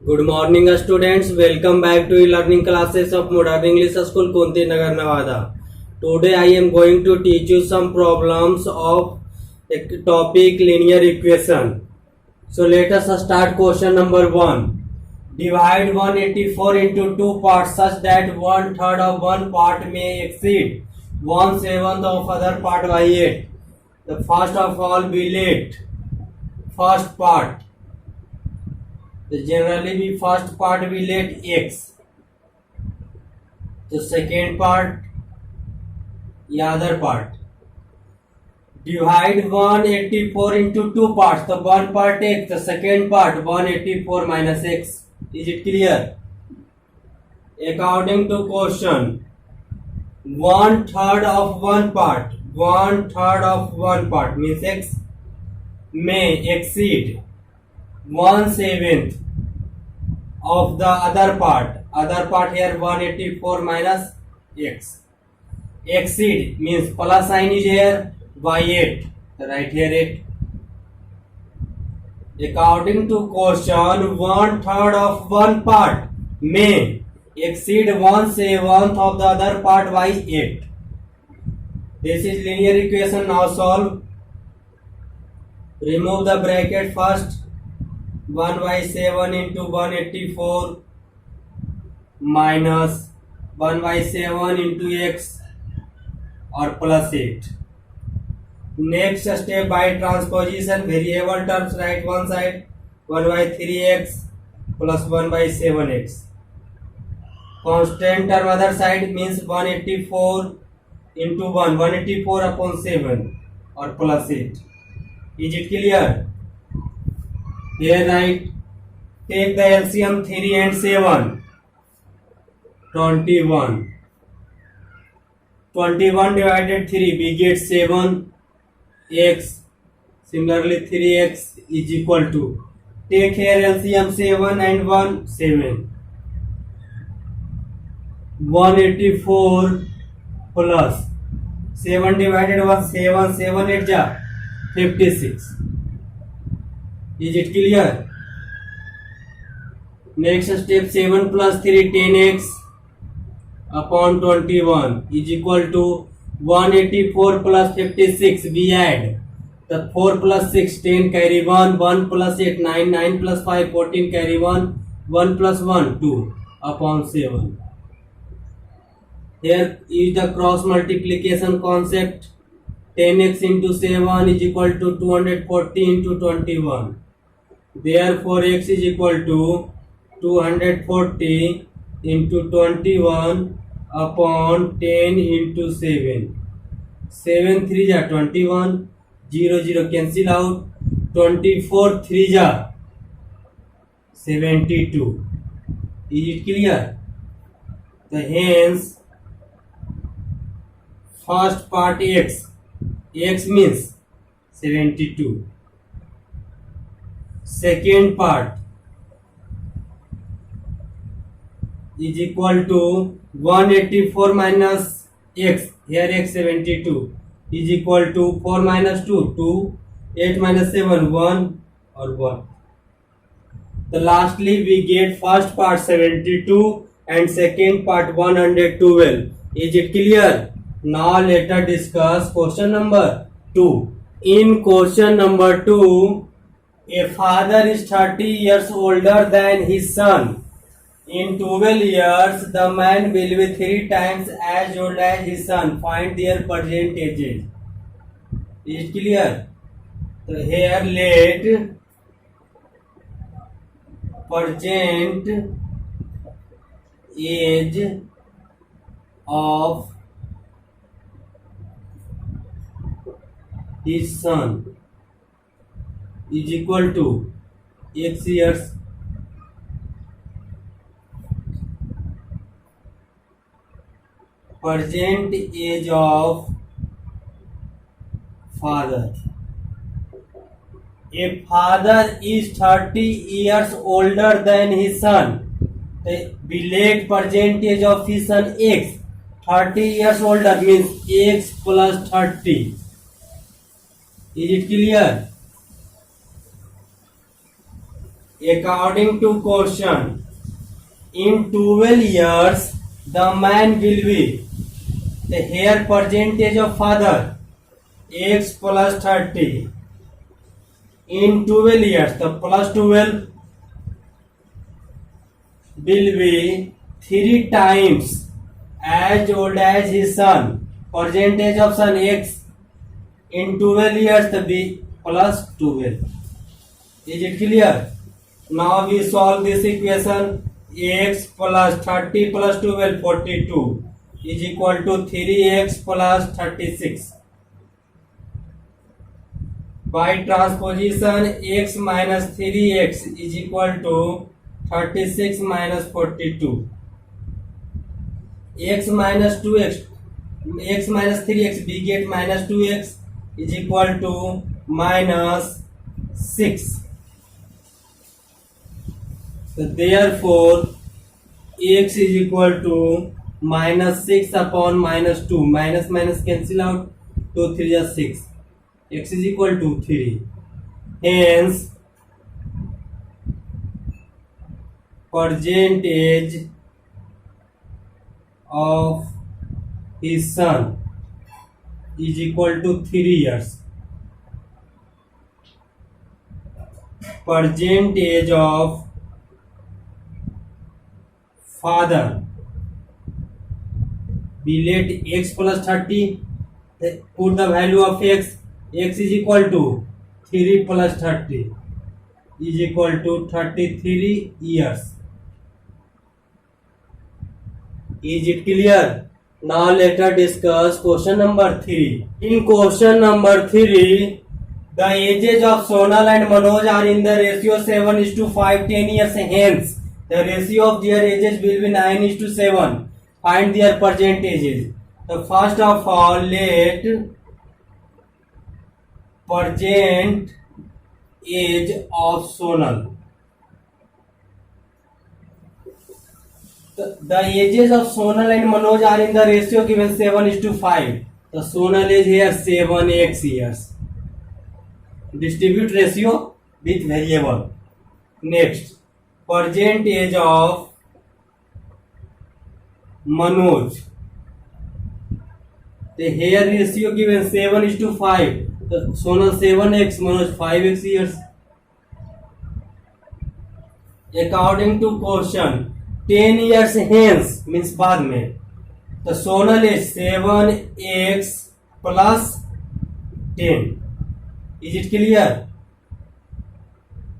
Good morning, students. Welcome back to e-learning classes of Modern English School, Kunti Nagar, Nevada. Today, I am going to teach you some problems of a topic linear equation. So, let us start question number 1. Divide 184 into two parts such that one third of one part may exceed 1/7 of other part by 8. The first of all, we let first part. So generally we first part we let x. The second part, the other part. Divide 184 into two parts. The one part x, the second part 184 minus x. Is it clear? According to question, one third of one part means x may exceed 1/7 of the other part. Other part here 184 minus x. Exceed means plus sign is here by 8. Right here 8. According to question, one third of one part may exceed 1/7 of the other part by 8. This is linear equation. Now solve. Remove the bracket first. 1/7 into 184 minus 1/7 into x or plus 8. Next step, by transposition, variable terms write one side, 1/3x plus 1/7x. Constant term other side means 184 into 184 upon 7 or plus 8. Is it clear? Here write, take the LCM 3 and 7. 21. 21 divided 3, we get 7x. Similarly 3x is equal to, take here LCM 7 and 1, 7. 184 plus 7 divided 1, 7, 7 8 ja 56. Is it clear? Next step, 7 plus 3, 10x upon 21 is equal to 184 plus 56. We add the 4 plus 6, 10 carry 1, 1 plus 8, 9, 9 plus 5, 14 carry 1, 1 plus 1, 2 upon 7. Here is the cross multiplication concept. 10x into 7 is equal to 240 into 21. Therefore, x is equal to 240 into 21 upon 10 into 7. 7 3 ja 21, 0 0 cancel out. 24 3 ja 72. Is it clear? The hence first part x means 72. Second part is equal to 184 minus x, here x 72 is equal to 4 minus 2, 2, 8 minus 7, 1 or 1. So lastly we get first part 72 and second part 112. Is it clear? Now let us discuss question number 2. In question number 2, a father is 30 years older than his son. In 12 years, the man will be 3 times as old as his son. Find their present ages. Is it clear? So here let present age of his son is equal to x years present age of father. If father is 30 years older than his son, the let present age of his son x. 30 years older means x plus 30. Is it clear? According to question, in 12 years, the man will be the here percentage of father x plus 30. In 12 years, the plus 12 will be 3 times as old as his son. Percentage of son x in 12 years, the b plus 12. Is it clear? Now we solve this equation. X plus 30 plus 12 42 is equal to 3x plus 36. By transposition, x minus 3x is equal to 36 minus 42. X minus 2x, x minus 3x, we get minus 2x is equal to minus 6. So therefore, x is equal to minus 6 upon minus 2. Minus minus cancel out. 2 3 is 6. X is equal to 3. Hence, percentage of his son is equal to 3 years. Percentage of father, we let x plus 30, put the value of x is equal to 3 plus 30 is equal to 33 years. Is it clear? Now let us discuss question number 3. In question number 3, the ages of Sonal and Manoj are in the ratio 7:5, 10 years hence. The ratio of their ages will be 9:7. Find their percentages. So first of all, let present age of Sonal. The ages of Sonal and Manoj are in the ratio given 7:5. The Sonal is here 7x years. Distribute ratio with variable. Next, present age of Manoj. The here ratio given 7:5. The Sonal 7x, Manoj 5x years. According to question, 10 years hence means बाद में. The Sonal is 7x plus 10. Is it clear?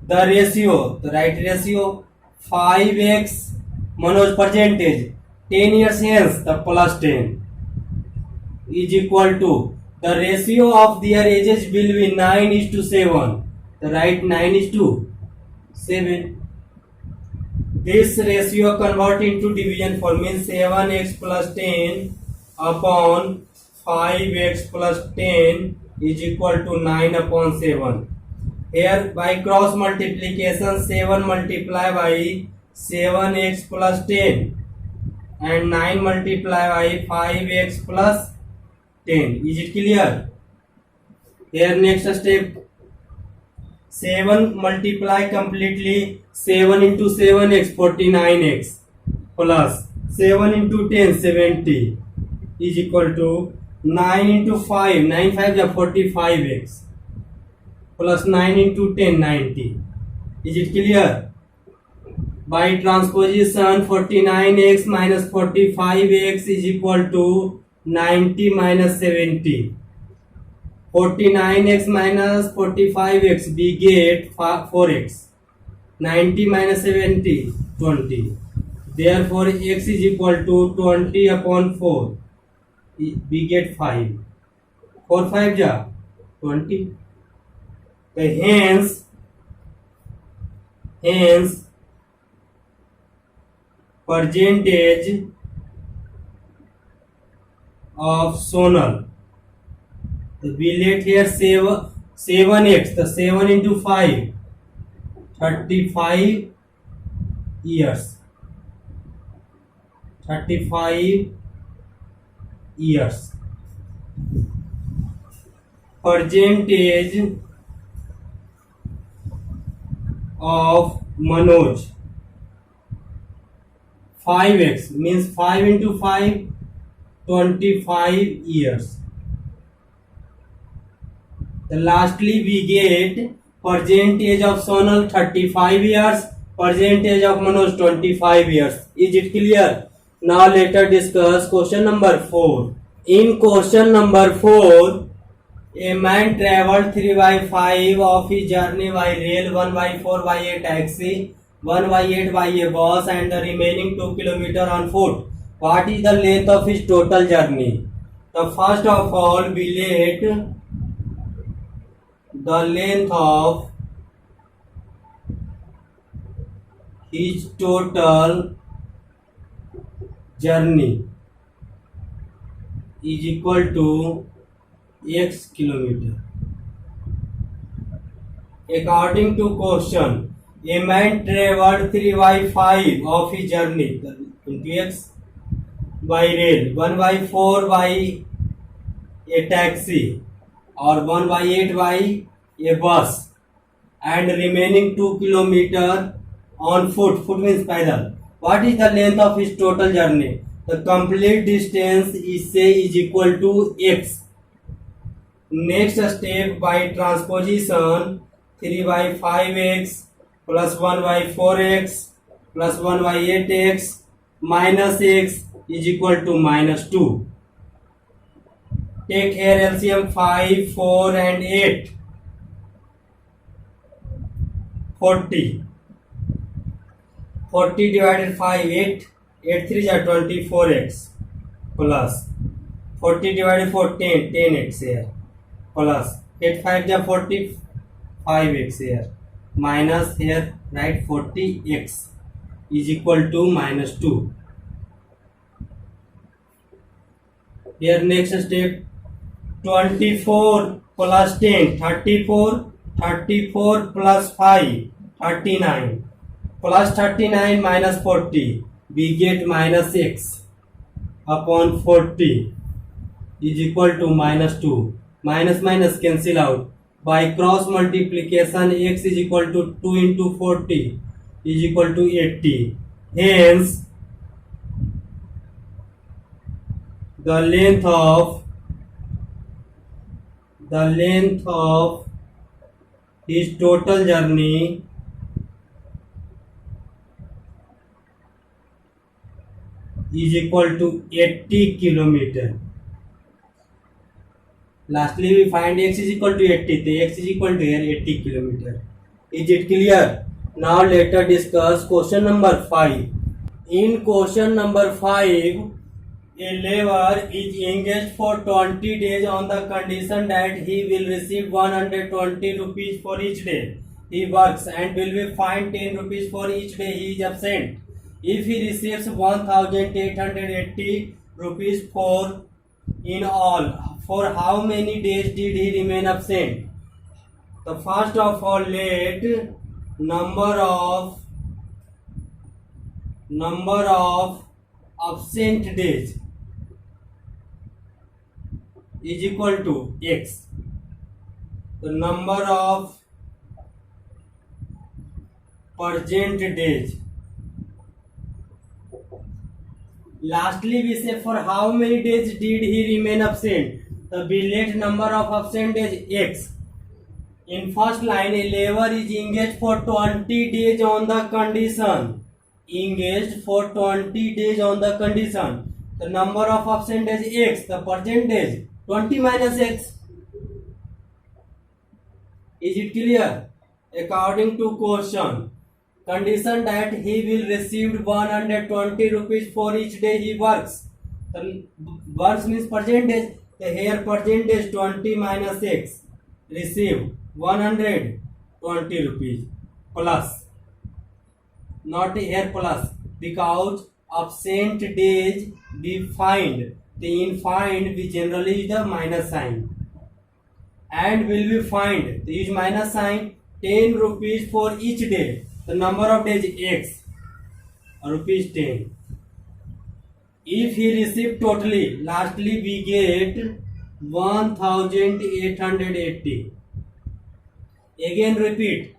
The ratio, the right ratio, 5x, Manoj percentage, 10 years hence, the plus 10 is equal to, the ratio of their ages will be 9:7. The right 9:7. This ratio convert into division form, means 7x plus 10 upon 5x plus 10 is equal to 9 upon 7. Here by cross multiplication, 7 multiply by 7x plus 10 and 9 multiply by 5x plus 10. Is it clear? Here next step, 7 multiply completely, 7 into 7x 49x plus 7 into 10 70 is equal to 9 into 5, 9 5 is 45x plus 9 into 10 90. Is it clear? By transposition, 49x minus 45x is equal to 90 minus 70. 49x minus 45x, we get 4x. 90 minus 70, 20. Therefore, x is equal to 20 upon 4. We get 5. 4 5 ja 20. So hence percentage of Sonal. So we let here 7x, the 7 into 5, 35 years. 35 years. Percentage of Manoj. 5x means 5 into 5, 25 years. Then lastly we get present age of Sonal 35 years, present age of Manoj 25 years. Is it clear? Now let us discuss question number 4. In question number 4, a man traveled 3 by 5 of his journey by rail, 1 by 4 by a taxi, 1 by 8 by a bus, and the remaining 2 kilometers on foot. What is the length of his total journey? So first of all, we let the length of his total journey is equal to x kilometer. According to question, a man traveled 3 by 5 of his journey into x by rail, 1 by 4 by a taxi, or 1 by 8 by a bus, and remaining 2 kilometer on foot. Foot means pedal. What is the length of his total journey? The complete distance is equal to x. Next step, by transposition, 3 by 5x plus 1 by 4x plus 1 by 8x minus x is equal to minus 2. Take here LCM 5, 4 and 8. 40. 40 divided 5, 8. 8 3 is 24x plus 40 divided 4, 10, 10x here plus 8 5 is 45x here minus here write 40x is equal to minus 2. Here next step, 24 plus 10, 34, 34 plus 5, 39, plus 39 minus 40, we get minus x upon 40 is equal to minus 2. Minus minus cancel out. By cross multiplication, x is equal to 2 into 40 is equal to 80. Hence, the length of his total journey is equal to 80 kilometer. Lastly, we find x is equal to 80. The x is equal to here 80 kilometer. Is it clear? Now let us discuss question number 5. In question number 5, a laborer is engaged for 20 days on the condition that he will receive 120 rupees for each day he works and will be fined 10 rupees for each day he is absent. If he receives 1880 rupees for in all, for how many days did he remain absent? So first of all, let number of absent days is equal to x. The number of present days. Lastly, we say for how many days did he remain absent? The let number of absent days x. In first line, a laborer is engaged for 20 days on the condition. Engaged for 20 days on the condition. The number of absent days x. The present days 20 minus x. Is it clear? According to question, condition that he will receive 120 rupees for each day he works. The works means present days. The here present days 20 minus x. Receive 120 rupees plus. Not here plus, because absent days we find. The in find we generally use the minus sign. And will be find. The use minus sign 10 rupees for each day. The number of days x, rupees 10. If he received totally, lastly we get 1880. Again repeat.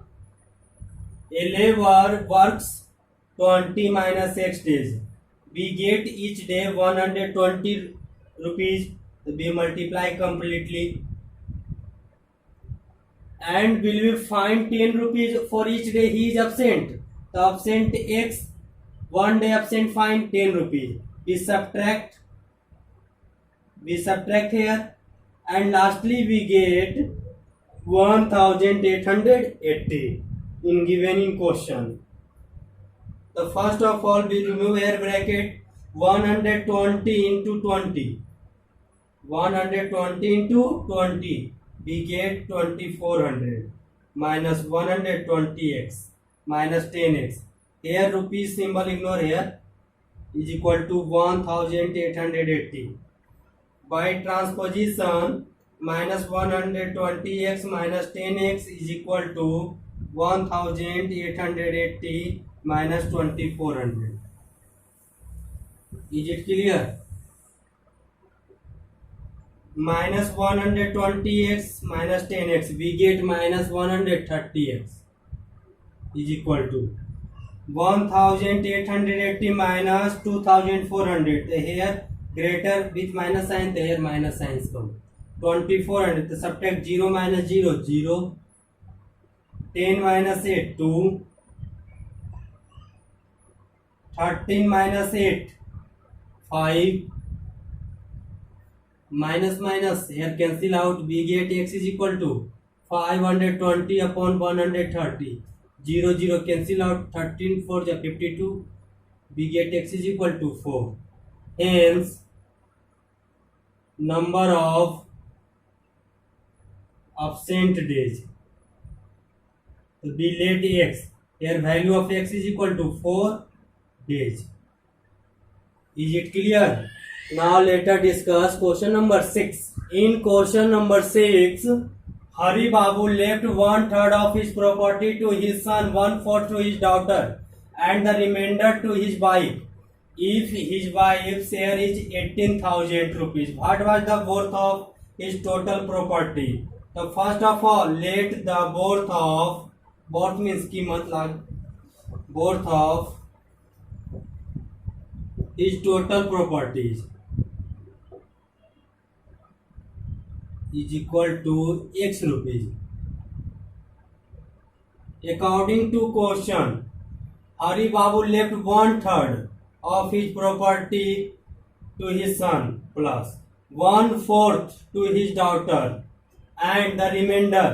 A labor works 20 minus X days. We get each day 120 rupees. We multiply completely. And will we find 10 rupees for each day he is absent? The absent X, one day absent, find 10 rupees. We subtract here, and lastly we get 1880 in given in question. The first of all we remove here bracket 120 into 20. 120 into 20 we get 2400 minus 120x minus 10x. Here rupees symbol ignore here, is equal to 1880. By transposition, minus 120x minus 10x is equal to 1880 minus 2400. Is it clear? Minus 120x minus 10x, we get minus 130x is equal to 1880 minus 2400. Here greater with minus sign, there minus signs come. 2400, subtract 0 minus 0, 0. 10 minus 8, 2. 13 minus 8, 5. Minus minus, here cancel out, we get x is equal to 520 upon 130. 0, 0 cancel out, 13 4 is 52. We get x is equal to 4. Hence, number of absent days. So we let x, here value of x is equal to 4 days. Is it clear? Now let us discuss question number 6. In question number 6, Hari Babu left 1/3 of his property to his son, 1/4 to his daughter, and the remainder to his wife. If his wife's share is 18,000 rupees, what was the worth of his total property? So first of all, let the worth means कीमत लाग, worth of his total properties is equal to x rupees. According to question, Hari Babu left 1/3 of his property to his son plus 1/4 to his daughter, and the remainder,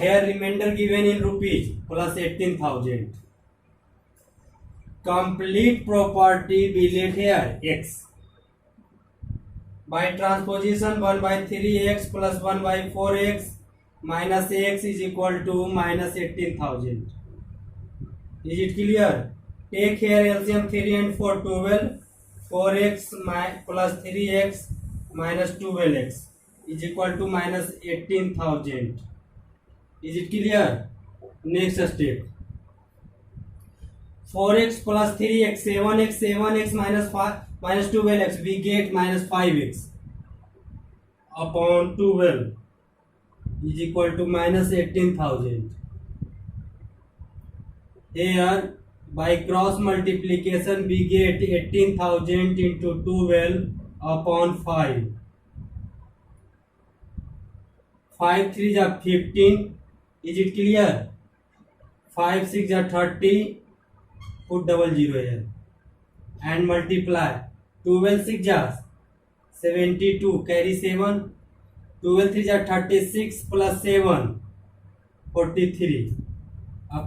here remainder given in rupees, plus 18,000. Complete property we let here x. By transposition, 1/3x plus 1/4x minus x is equal to minus 18,000. Is it clear? Take here LCM 3 and 4, 12. 4x plus 3x minus 12x is equal to minus 18,000. Is it clear? Next step. 4x plus 3x, 7x minus 5 minus 12x, we get minus 5x upon 12 is equal to minus 18,000. Here by cross multiplication we get 18,000 into 12 upon 5. 5 3 is 15. Is it clear? 5 6 is 30. Put double zero here and multiply. 12 6 is 72. Carry 7. 12 3 is 36 plus 7 43.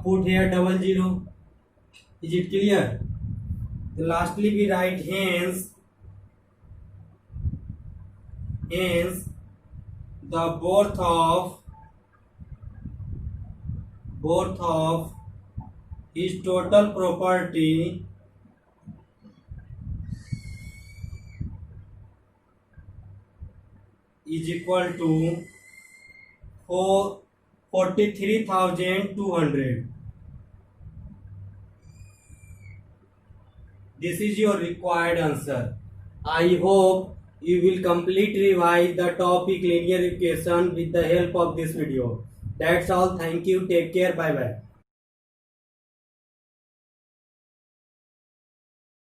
Put here double zero. Is it clear? Lastly we write hence the worth of his total property is equal to 43,200. This is your required answer. I hope you will completely revise the topic linear equation with the help of this video. That's all. Thank you. Take care. Bye bye.